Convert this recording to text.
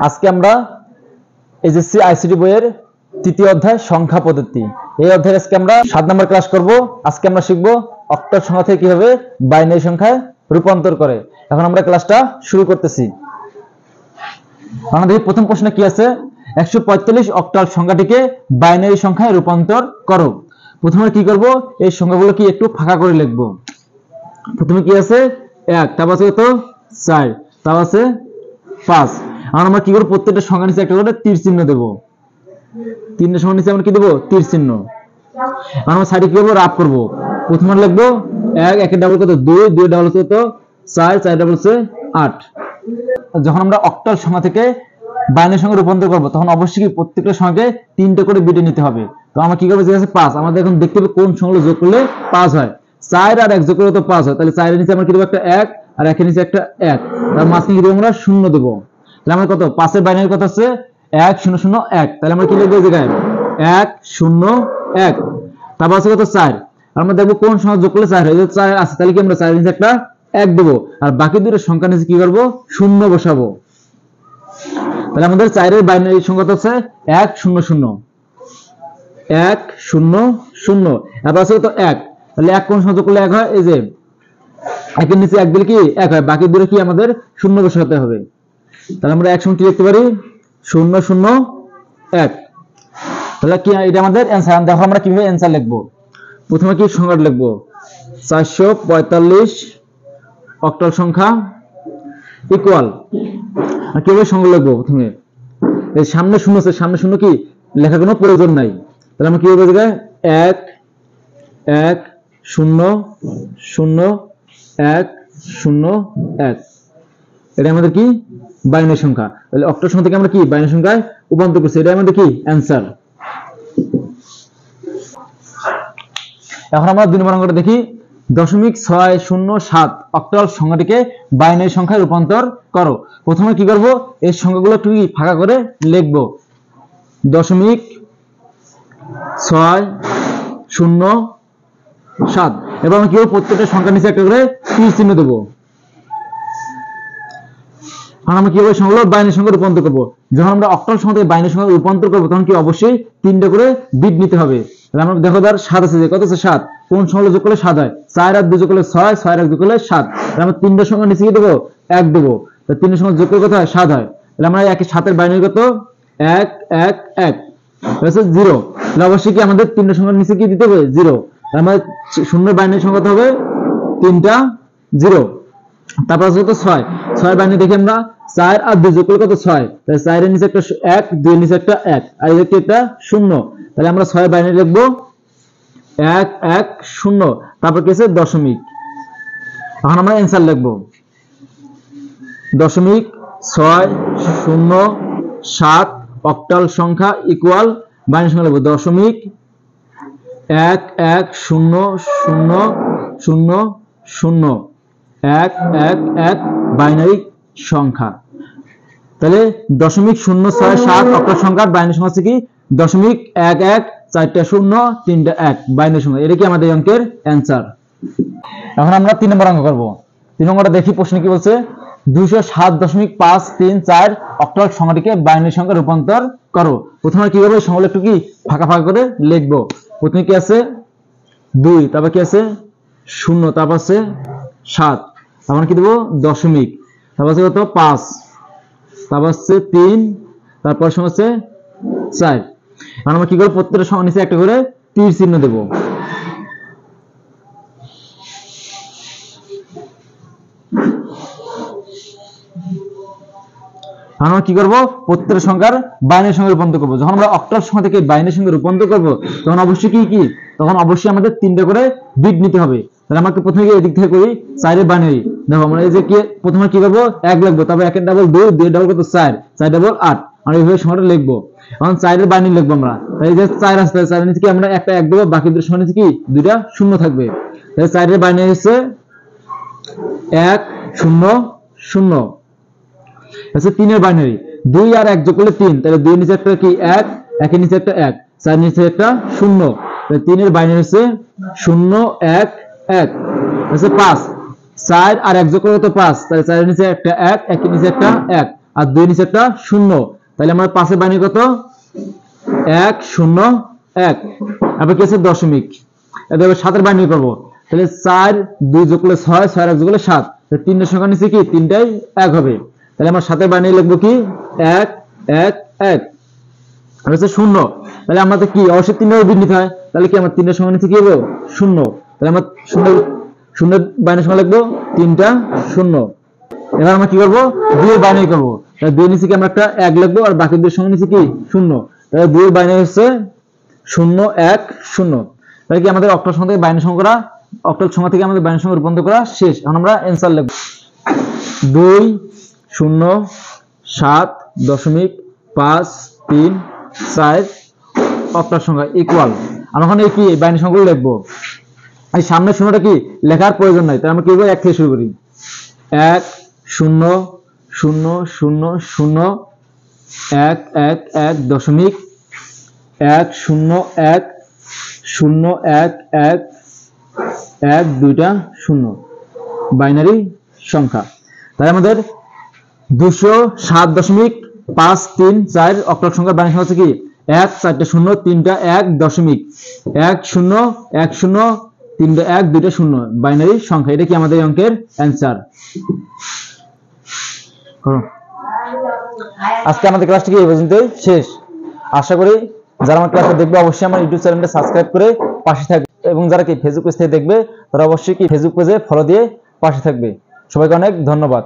আজকে আমরা HSC ICT বইয়ের তৃতীয় অধ্যায় সংখ্যা পদ্ধতি। এই অধ্যায়ে আজকে আমরা 7 নম্বর ক্লাস করব। আজকে আমরা শিখব অক্টাল সংখ্যা থেকে কিভাবে বাইনারি সংখ্যায় রূপান্তর করে। এখন আমরা ক্লাসটা শুরু করতেছি। আমরা দেখি প্রথম প্রশ্নে কি আছে, 145 অক্টাল সংখ্যাটিকে বাইনারি সংখ্যায় রূপান্তর করো। প্রথমে কি করব, এই সংখ্যাগুলো কি একটু ফাঁকা করে লিখব। প্রথমে কি আছে 1, তারপর আছে কত 4, তারপর আছে 5। আমরা কি করব, প্রত্যেকটা সংখ্যা নিচে একটা করে তীর চিহ্ন দেব। তিনটা সংখ্যা নিচে আমরা কি দেব, তীর চিহ্ন। আমরা সাইডে কি করব, রাফ করব। প্রথমে লিখব 1, 1 এর ডাবল কত 2, 2 এর ডাবল কত 4, 4 ডাবল হচ্ছে 8। যখন আমরা অক্টাল সংখ্যা থেকে বাইনারি সংখ্যায় রূপান্তর করব, তখন অবশ্যই কি প্রত্যেকটা সংখ্যাকে 3টে করে বিটে নিতে হবে। তো আমরা কি করব, যে আছে 5, আমাদের এখন দেখতে হবে কোন সংখ্যাগুলো যোগ করলে 5 হয়। 4 আর 1 যোগ করলে তো 5 হয়, তাহলে 4 এর নিচে আমরা কি দেব, একটা 1, আর 1 এর নিচে একটা 1, তার মাঝখানে কি দেব, আমরা 0 দেব। তাহলে আমরা কত 5 এর বাইনারি কত আছে 1 0 0 1। তাহলে আমরা কি লিখব, এই জায়গায় 1 0 1। তারপর আছে কত 4, আর আমরা দেখব কোন সংখ্যা যোগ করলে 4 হয়। এই 4 আছে, তাহলে কি আমরা 4 এর নিচে একটা 1 দেব, আর বাকি দুটো সংখ্যা নিচে কি করব, 0 বসাবো। তাহলে আমাদের 4 এর বাইনারি সংখ্যা আছে 1 0 0 1 0 0। এবার আছে কত 1, তাহলে 1 কোন সংখ্যা যোগ করলে 1 হয়, এই যে 1 এর নিচে 1 দিলে কি 1 হয়, বাকি দুটো কি আমাদের 0 বসাতে হবে। তাহলে আমরা 1 সমান কি লিখতে পারি, 0 0 1। তাহলে কি এটা আমাদের অ্যানসার। দেখো আমরা কিভাবে অ্যানসার লিখব। প্রথমে কি সংখ্যাটা লিখব, 445 অক্টাল সংখ্যা ইকুয়াল, আর কিভাবে সংখ্যা লিখব। প্রথমে এই সামনে 0 আছে, সামনে 0 কি লেখার কোনো প্রয়োজন নাই। তাহলে আমরা কিভাবে লিখব, 1 1 0 0 1 0 1। এটা আমাদের কি বাইনারি সংখ্যা। তাহলে অক্টাল সংখ্যা থেকে আমরা কি বাইনারি সংখ্যায় রূপান্তর করছি, এটা আমাদের কি অ্যানসার। এখন আমরা 2 নম্বর অঙ্কটা দেখি, 0.607 অক্টাল সংখ্যাটিকে বাইনারি সংখ্যায় রূপান্তর করো। প্রথমে কি করব, এই সংখ্যাগুলো একটু ফাঁকা করে লিখব। 0.607। এবার আমরা কি করব, প্রত্যেকটা সংখ্যার নিচে একটা করে তীর চিহ্ন দেব। আর আমরা কিভাবে সংখ্যাগুলো বাইনারি সংখ্যায় রূপান্তর করব। যখন আমরা অক্টাল সংখ্যা থেকে বাইনারি সংখ্যায় রূপান্তর করব, তখন কি অবশ্যই 3টে করে বিট নিতে হবে। তাহলে আমরা দেখো ধর 7 আছে, যে কত আছে 7, কোন সংখ্যা যোগ করলে 7 হয়, 4 আর 2 যোগ করলে 6, 6 আর 1 যোগ করলে 7। তাহলে আমরা 3টা সংখ্যা নিচে কি দেব, 1 দেব। তাহলে 3টা সংখ্যা যোগ করলে কত হয়, 7 হয়। তাহলে আমরা 1 এর 7 এর বাইনারি কত 1 1 1 প্লাস 0। তাহলে অবশ্যই কি আমাদের 3টা সংখ্যার নিচে কি দিতে হবে, 0। তাহলে আমরা 0 এর বাইনারি সংখ্যা কত হবে, 3টা 0। তারপর আছে কত 6, 6 এর বাইনারি দেখি আমরা 4 আর 2 যোগ করলে কত 6। তাহলে 4 এর নিচে একটা 1, 2 এর নিচে একটা 1, আর এই যে একটা 0। তাহলে আমরা 6 এর বাইনারি লিখব 1 1 0। তারপর কি আছে দশমিক। এখন আমরা অ্যানসার লিখব 0.607 অক্টাল সংখ্যা ইকুয়াল বাইনারি সংখ্যা লিখব 0.1 1 0 0 0 0 1 1 1 বাইনারি সংখ্যা। তাহলে 0.067 অক্টাল সংখ্যার বাইনারি সংখ্যা হচ্ছে কি 0.11 4টা 0 3টা 1 বাইনারি সংখ্যা। এটা কি আমাদের অঙ্কের অ্যানসার। এখন আমরা 3 নম্বর অঙ্ক করব। 3 নম্বরটা দেখি প্রশ্ন কি বলছে, 207.534 অক্টাল সংখ্যাটিকে বাইনারি সংখ্যায় রূপান্তর করো। প্রথমে কি করব, সংখ্যাগুলো একটু কি ফাঁকা ফাঁকা করে লিখব। প্রথমে কি আছে 2, তারপর কি আছে 0, তারপর আছে 7, তারপর কি দেব দশমিক, তারপর আছে কত 5, তারপর আছে 3, তারপর সংখ্যা আছে 4। আমরা কি করব, প্রত্যেকটা সংখ্যার নিচে একটা করে তীর চিহ্ন দেব। আমরা কি করব, প্রত্যেকটা সংখ্যার বাইনারি সংখ্যায় রূপান্তর করব। যখন আমরা অক্টাল সংখ্যা থেকে বাইনারি সংখ্যায় রূপান্তর করব, তখন অবশ্যই কি তখন অবশ্যই আমাদের 3টে করে বিট নিতে হবে। তাহলে আমরা প্রথমে এদিক থেকে করি 4 এর বাইনারি। দেখো আমরা এই যে কি প্রথমে কি করব, 1 লিখব, তারপর 1 এর ডাবল 2, 2 এর ডাবল কত 4, 4 ডাবল 8। আমরা এইভাবে সংখ্যাটা লিখব। এখন 4 এর বাইনারি লিখব আমরা। তাই এই যে 4 আসছে, 4 এর নিচে কি আমরা একটা 1 দেব, বাকি দুটো সংখ্যা নিচে কি দুইটা 0 থাকবে। তাহলে 4 এর বাইনারি হচ্ছে 1 0 0। আচ্ছা 3 এর বাইনারি 2 আর 1 যোগ করলে 3, তাহলে 2 এর নিচে একটা কি 1, 1 এর নিচে একটা 1, 4 এর নিচে একটা 0। তাহলে 3 এর বাইনারি হচ্ছে 0 1 1। আচ্ছা 5, 4 আর 1 যোগ করলে তো 5, তাহলে 4 এর নিচে একটা 1, 1 এর নিচে একটা 1, আর 2 নিচে একটা 0, তাহলে আমরা 5 এর বাইনারি কত 1 0 1, আবার কি আছে দশমিক। এবার 7 এর বাইনারি করব, তাহলে 4 2 যোগ করলে 6 6 আর 1 যোগ করলে 7, তাহলে 3 এর সংখ্যা নিচে কি 3টাই 1 হবে, তাহলে আমরা 7 এর বাইনারি লিখব কি 1 1 1 আর হচ্ছে 0, তাহলে আমাদের কি অবশ্যই 3 এর বিট নিতে হয়, তাহলে কি আমরা 3 এর সংখ্যা নিচে কি হবে 0, তাহলে আমরা 0 এর বাইনারি সংখ্যা লিখব 3টা 0। এবার আমরা কি করব 2 এর বাইনারি করব, তাহলে 2 এর নিচে কি আমরা একটা 1 লিখব আর বাকি দুই সংখ্যা নিচে কি 0, তাহলে 2 এর বাইনারি হচ্ছে 0 1 0। তাহলে কি আমাদের অক্টাল সংখ্যা থেকে বাইনারি সংখ্যা করা, অক্টাল সংখ্যা থেকে আমাদের বাইনারি সংখ্যা রূপান্তর করা শেষ। এখন আমরা অ্যানসার লিখব 2 0 7 দশমিক 5 3 4 অক্টাল সংখ্যা ইকুয়াল। আমরা এখন এই কি বাইনারি সংখ্যাগুলো লিখব, এই সামনের শূন্যটা কি লেখার প্রয়োজন নাই, তাহলে আমরা কি করব 1 থেকে শুরু করি 1 0 0 0 0 1 1 1 দশমিক 1 0 1 0 1 1 1 দুইটা 0 বাইনারি সংখ্যা। তাই আমাদের 207.534 অক্টাল সংখ্যার বাইনারি সংখ্যা হচ্ছে কি 1 4টা 0 3টা 1 দশমিক 1 0 1 0 3টা 1 2টা 0 বাইনারি সংখ্যা। এটা কি আমাদের অঙ্কের অ্যানসার। আজকে আমাদের ক্লাসটি কি এই পর্যন্তই শেষ। আশা করি যারা আমার ক্লাসটা দেখবে অবশ্যই আমার ইউটিউব চ্যানেলটা সাবস্ক্রাইব করে পাশে থাকবে, এবং যারা কি ফেসবুক পেজ থেকে দেখবে তারা অবশ্যই কি ফেসবুক পেজে ফলো দিয়ে পাশে থাকবে। সবাইকে অনেক ধন্যবাদ।